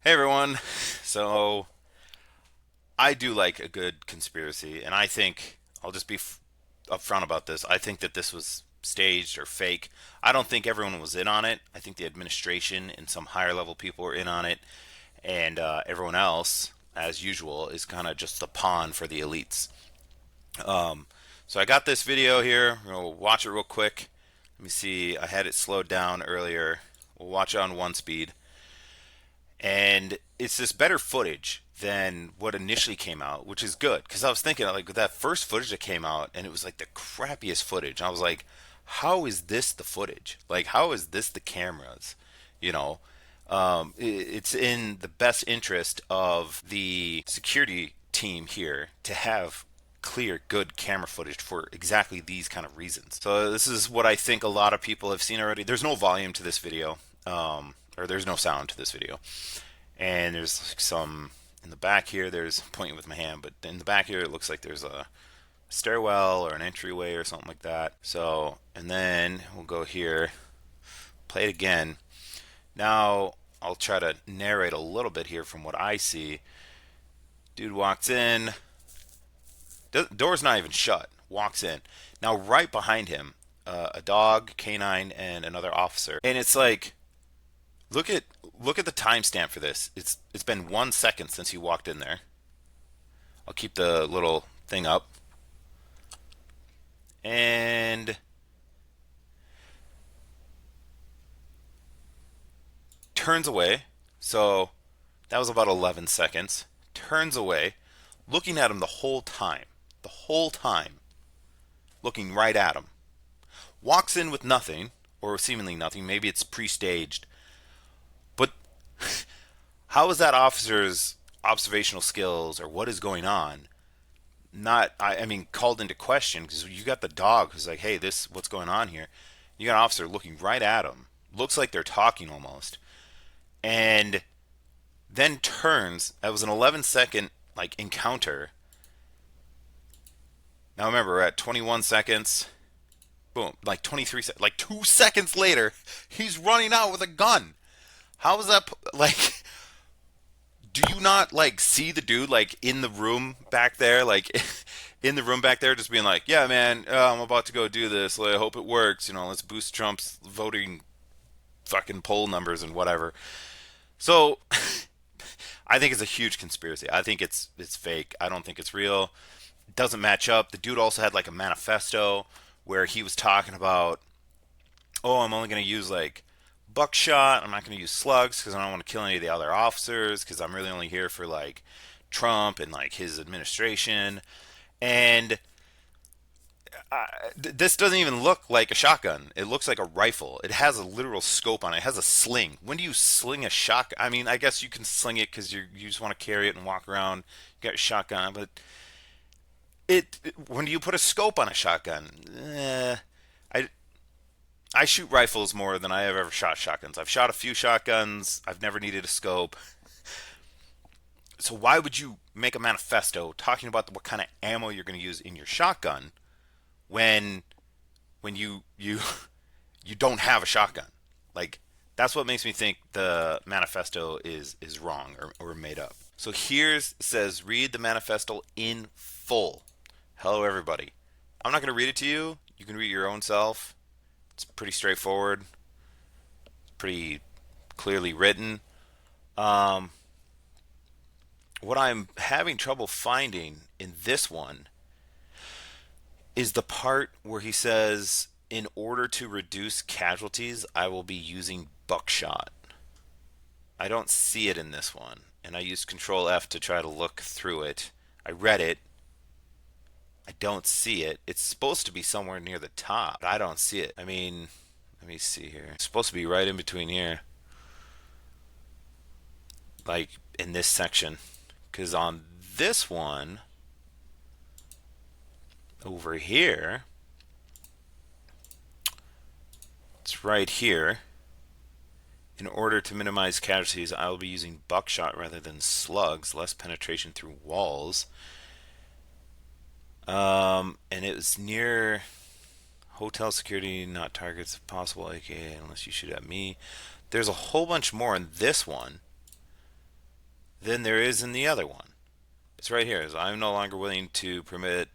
Hey everyone. So I do like a good conspiracy, and I think I'll just be upfront about this. I think that this was staged or fake. I don't think everyone was in on it. I think the administration and some higher level people were in on it, and everyone else, as usual, is kind of just the pawn for the elites. Um, so I got this video here. We'll watch it real quick. Let me see. I had it slowed down earlier. We'll watch it on one speed. And it's this better footage than what initially came out, which is good because I was thinking like with that first footage that came out, and it was like the crappiest footage. I was like, how is this the footage? Like, how is this the cameras? You know, it's in the best interest of the security team here to have clear, good camera footage for exactly these kind of reasons. So this is what I think a lot of people have seen already. There's no volume to this video, or there's no sound to this video, and there's like some in the back here. There's pointing with my hand, but in the back here it looks like there's a stairwell or an entryway or something like that. So, and then we'll go here, play it again. Now I'll try to narrate a little bit here from what I see. Dude walks in, door's not even shut. Walks in. Now right behind him, a dog, canine, and another officer. And it's like, look at look at the timestamp for this. It's been 1 second since he walked in there. I'll keep the little thing up. And turns away. So that was about 11 seconds. Turns away, looking at him the whole time. The whole time. Looking right at him. Walks in with nothing, or seemingly nothing. Maybe it's pre staged. But how is that officer's observational skills or what is going on not I mean called into question because you got the dog who's like, hey, this what's going on here. You got an officer looking right at him, looks like they're talking almost, and then turns. That was an 11-second like encounter. Now remember, we're at 21 seconds. Boom, like 23 seconds, like 2 seconds later, he's running out with a gun. How is that like? Do you not like see the dude like in the room back there, like in the room back there, just being like, "Yeah, man, I'm about to go do this. Like, I hope it works. You know, let's boost Trump's voting fucking poll numbers and whatever." So, I think it's a huge conspiracy. I think it's fake. I don't think it's real. It doesn't match up. The dude also had like a manifesto where he was talking about, "Oh, I'm only going to use like buckshot. I'm not going to use slugs because I don't want to kill any of the other officers because I'm really only here for like Trump and like his administration." And this doesn't even look like a shotgun. It looks like a rifle. It has a literal scope on it. It has a sling. When do you sling a shotgun? I mean, I guess you can sling it because you just want to carry it and walk around. You got a shotgun, but when do you put a scope on a shotgun? I I shoot rifles more than I have ever shot shotguns. I've shot a few shotguns. I've never needed a scope. So why would you make a manifesto talking about what kind of ammo you're going to use in your shotgun when when you you don't have a shotgun? Like, that's what makes me think the manifesto is wrong or made up. So here's says read the manifesto in full. Hello everybody. I'm not going to read it to you. You can read it your own self. It's pretty straightforward, pretty clearly written. Um, what I'm having trouble finding in this one is the part where he says, in order to reduce casualties, I will be using buckshot. I don't see it in this one. And I used Control F to try to look through it. I read it. I don't see it. It's supposed to be somewhere near the top, but I don't see it. I mean, let me see here. It's supposed to be right in between here, like in this section. Because on this one, over here, it's right here. In order to minimize casualties, I will be using buckshot rather than slugs, less penetration through walls. And it was near hotel security, not targets if possible, aka unless you shoot at me. There's a whole bunch more in this one. than there is in the other one. It's right here. I'm no longer willing to permit.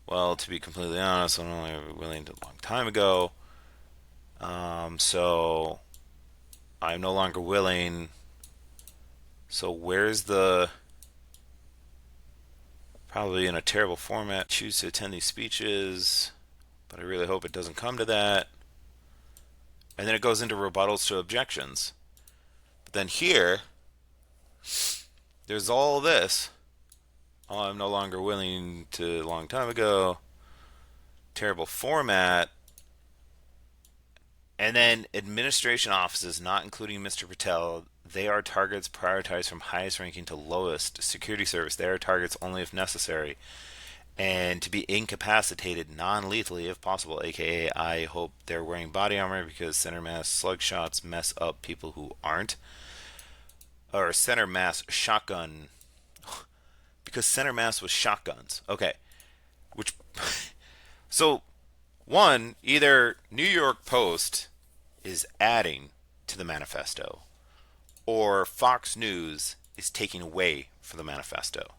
Well, to be completely honest, I'm only willing to a long time ago. So I'm no longer willing. So where's the probably in a terrible format? Choose to attend these speeches, but I really hope it doesn't come to that. And then it goes into rebuttals to objections. But then here, there's all this. Oh, I'm no longer willing to a long time ago. Terrible format. And then administration offices, not including Mr. Patel, they are targets prioritized from highest ranking to lowest. Security service, they are targets only if necessary. And to be incapacitated non-lethally if possible, aka I hope they're wearing body armor because center mass slug shots mess up people who aren't. Or center mass shotgun, because center mass was shotguns. Okay, which so one, either New York Post is adding to the manifesto, or Fox News is taking away from the manifesto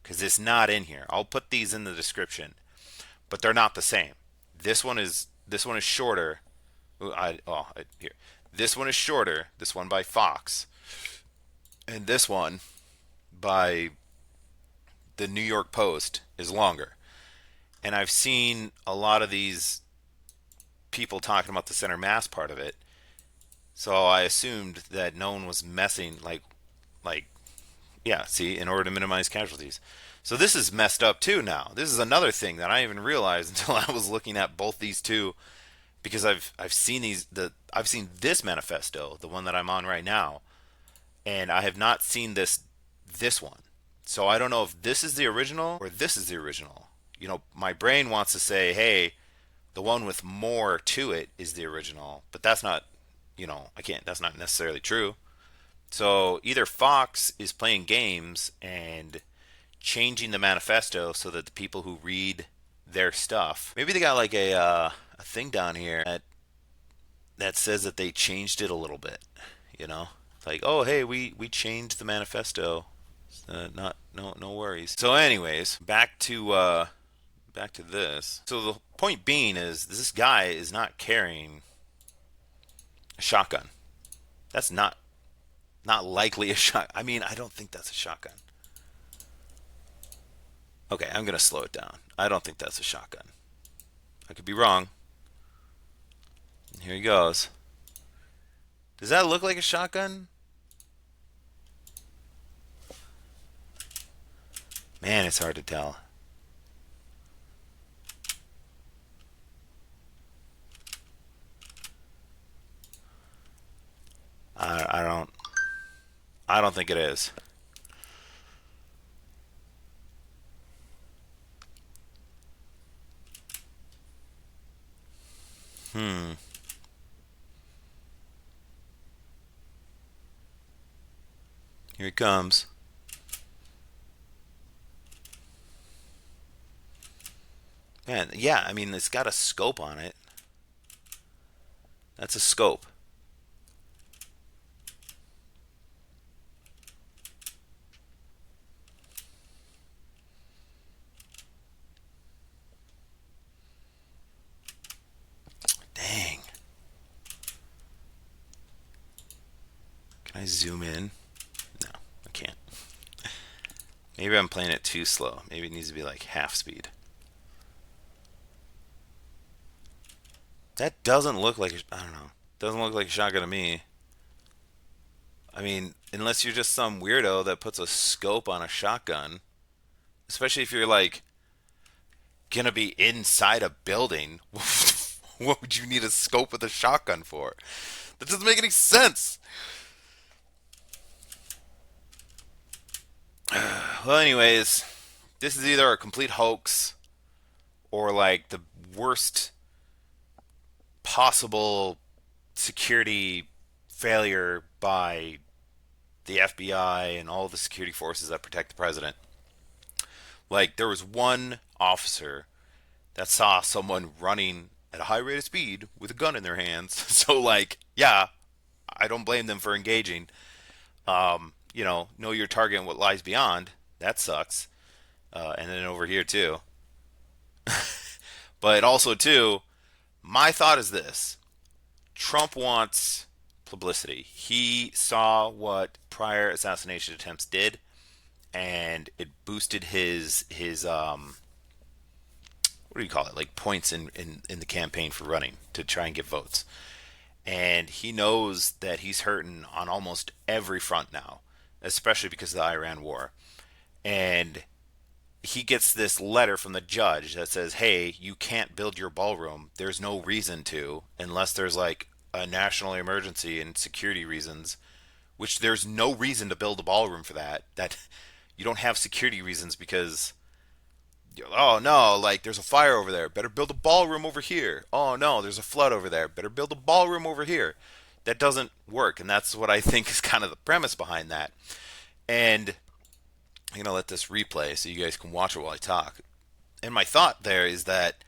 because it's not in here. I'll put these in the description, but they're not the same. This one is shorter. Here. This one is shorter. This one by Fox, and this one by the New York Post is longer. And I've seen a lot of these people talking about the center mass part of it. So I assumed that no one was messing like yeah, see, in order to minimize casualties. So this is messed up too now. This is another thing that I didn't even realize until I was looking at both these two because I've seen I've seen this manifesto, the one that I'm on right now, and I have not seen this one. So I don't know if this is the original or this is the original. My brain wants to say, "Hey, the one with more to it is the original," but that's not, I can't. That's not necessarily true. So either Fox is playing games and changing the manifesto so that the people who read their stuff, maybe they got like a thing down here that says that they changed it a little bit, you know, like, oh hey, we changed the manifesto. Not no worries. So anyways, back to this. So the point being is this guy is not carrying a shotgun. That's not likely a shot. I mean, I don't think that's a shotgun. Okay, I'm gonna slow it down. I don't think that's a shotgun. I could be wrong. Here he goes. Does that look like a shotgun? Man, it's hard to tell. I don't. I don't think it is. Hmm. Here he comes. Man, yeah. I mean, it's got a scope on it. That's a scope. Dang. Can I zoom in? No, I can't. Maybe I'm playing it too slow. Maybe it needs to be like half speed. That doesn't look like I don't know. Doesn't look like a shotgun to me. I mean, unless you're just some weirdo that puts a scope on a shotgun, especially if you're like gonna be inside a building. What would you need a scope with a shotgun for? That doesn't make any sense. Well, anyways, this is either a complete hoax or like the worst possible security failure by the FBI and all the security forces that protect the president. Like, there was one officer that saw someone running at a high rate of speed with a gun in their hands. So, like, yeah, I don't blame them for engaging. Know your target and what lies beyond. That sucks. And then over here too. But also too, my thought is this: Trump wants publicity. He saw what prior assassination attempts did, and it boosted his what do you call it, like points in the campaign for running to try and get votes. And he knows that he's hurting on almost every front now, especially because of the Iran war. And he gets this letter from the judge that says, "Hey, you can't build your ballroom. There's no reason to, unless there's like a national emergency and security reasons." Which there's no reason to build a ballroom for that. That you don't have security reasons because, oh no, like there's a fire over there. Better build a ballroom over here. Oh no, there's a flood over there. Better build a ballroom over here. That doesn't work, and that's what I think is kind of the premise behind that. And I'm gonna let this replay so you guys can watch it while I talk. And my thought there is that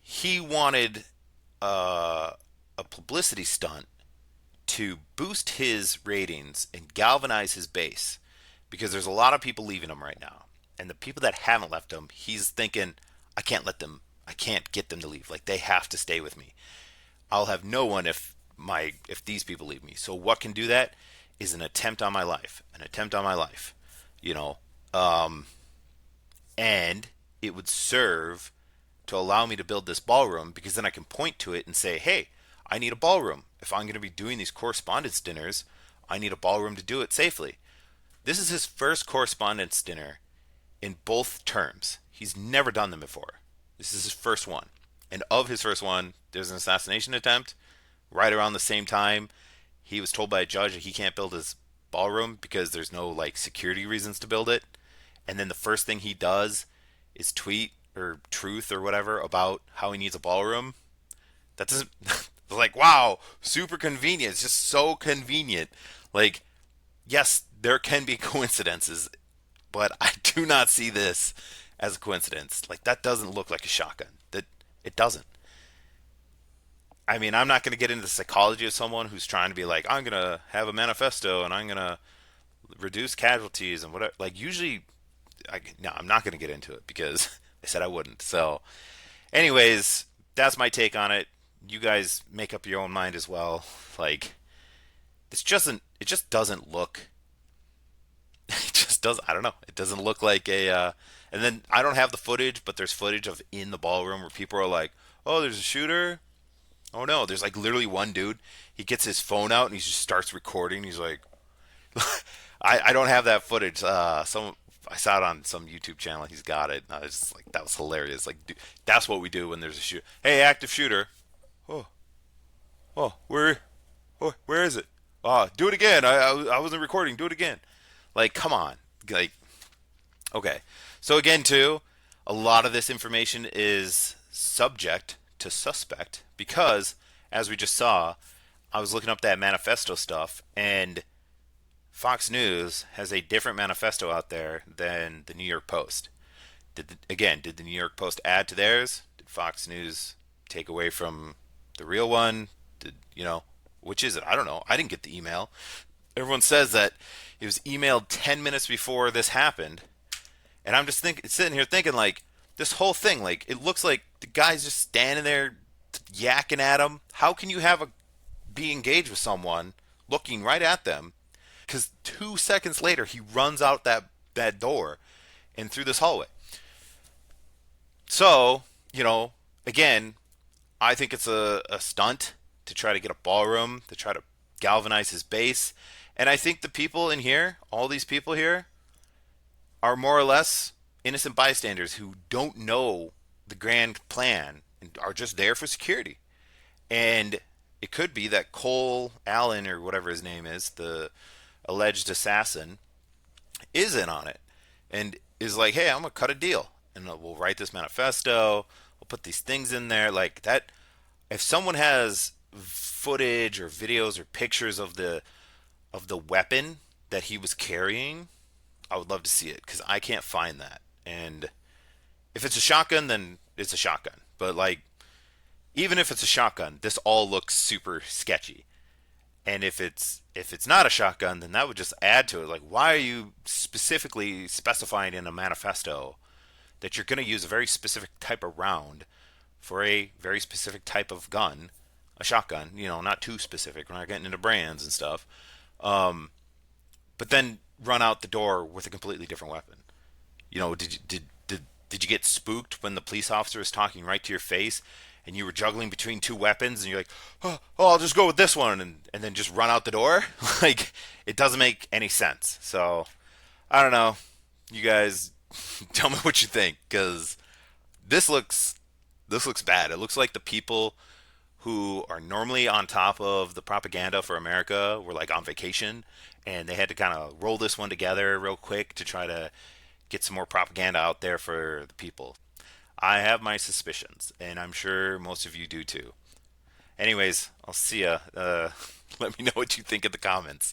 he wanted a publicity stunt to boost his ratings and galvanize his base because there's a lot of people leaving him right now. And the people that haven't left him, he's thinking, I can't get them to leave. Like they have to stay with me. I'll have no one if these people leave me. So what can do that is an attempt on my life, an attempt on my life, you know. Um, and it would serve to allow me to build this ballroom because then I can point to it and say, hey, I need a ballroom. If I'm going to be doing these correspondence dinners, I need a ballroom to do it safely. This is his first correspondence dinner in both terms. He's never done them before. This is his first one. And of his first one, there's an assassination attempt right around the same time. He was told by a judge that he can't build his ballroom because there's no like security reasons to build it. And then the first thing he does is tweet or truth or whatever about how he needs a ballroom. That doesn't like wow, super convenient. It's just so convenient. Like yes, there can be coincidences, but I do not see this as a coincidence. Like that doesn't look like a shotgun. That it doesn't. I mean, I'm not going to get into the psychology of someone who's trying to be like, I'm going to have a manifesto and I'm going to reduce casualties and whatever. Like usually, no, I'm not going to get into it because I said I wouldn't. So, anyways, that's my take on it. You guys make up your own mind as well. Like it just doesn't look. It just does. I don't know. It doesn't look like a. And then I don't have the footage, but there's footage of in the ballroom where people are like, "Oh, there's a shooter." Oh no, there's like literally one dude. He gets his phone out and he just starts recording. He's like, I don't have that footage. Some I saw it on some YouTube channel. He's got it. I was just like, that was hilarious. Like, dude, that's what we do when there's a shoot. Hey, active shooter. Oh, oh, where is it? Do it again. I wasn't recording. Do it again. Like, come on. Like, okay. So again, too, a lot of this information is subject to suspect because, as we just saw, I was looking up that manifesto stuff, and Fox News has a different manifesto out there than the New York Post. Did the New York Post add to theirs? Did Fox News take away from the real one? Which is it? I don't know. I didn't get the email. Everyone says that it was emailed 10 minutes before this happened, and I'm just sitting here thinking like this whole thing, like it looks like the guy's just standing there yakking at him. How can you be engaged with someone looking right at them? Because 2 seconds later he runs out that door and through this hallway. So again, I think it's a stunt to try to get a ballroom to try to galvanize his base, and I think the people in here, all these people here, are more or less innocent bystanders who don't know the grand plan and are just there for security. And it could be that Cole Allen or whatever his name is, the alleged assassin, is in on it and is like, hey, I'm gonna cut a deal and we'll write this manifesto. We'll put these things in there like that. If someone has footage or videos or pictures of the weapon that he was carrying, I would love to see it because I can't find that. And if it's a shotgun, then it's a shotgun. But like, even if it's a shotgun, this all looks super sketchy. And if it's not a shotgun, then that would just add to it. Like, why are you specifically specifying in a manifesto that you're going to use a very specific type of round for a very specific type of gun, a shotgun? Not too specific. We're not getting into brands and stuff. But then run out the door with a completely different weapon. Did you get spooked when the police officer was talking right to your face and you were juggling between two weapons and you're like, oh, I'll just go with this one, and then just run out the door? Like, it doesn't make any sense. So, I don't know. You guys tell me what you think, because this looks this looks bad. It looks like the people who are normally on top of the propaganda for America were like on vacation, and they had to kind of roll this one together real quick to try to get some more propaganda out there for the people. I have my suspicions, and I'm sure most of you do too. Anyways, I'll see ya. Let me know what you think in the comments.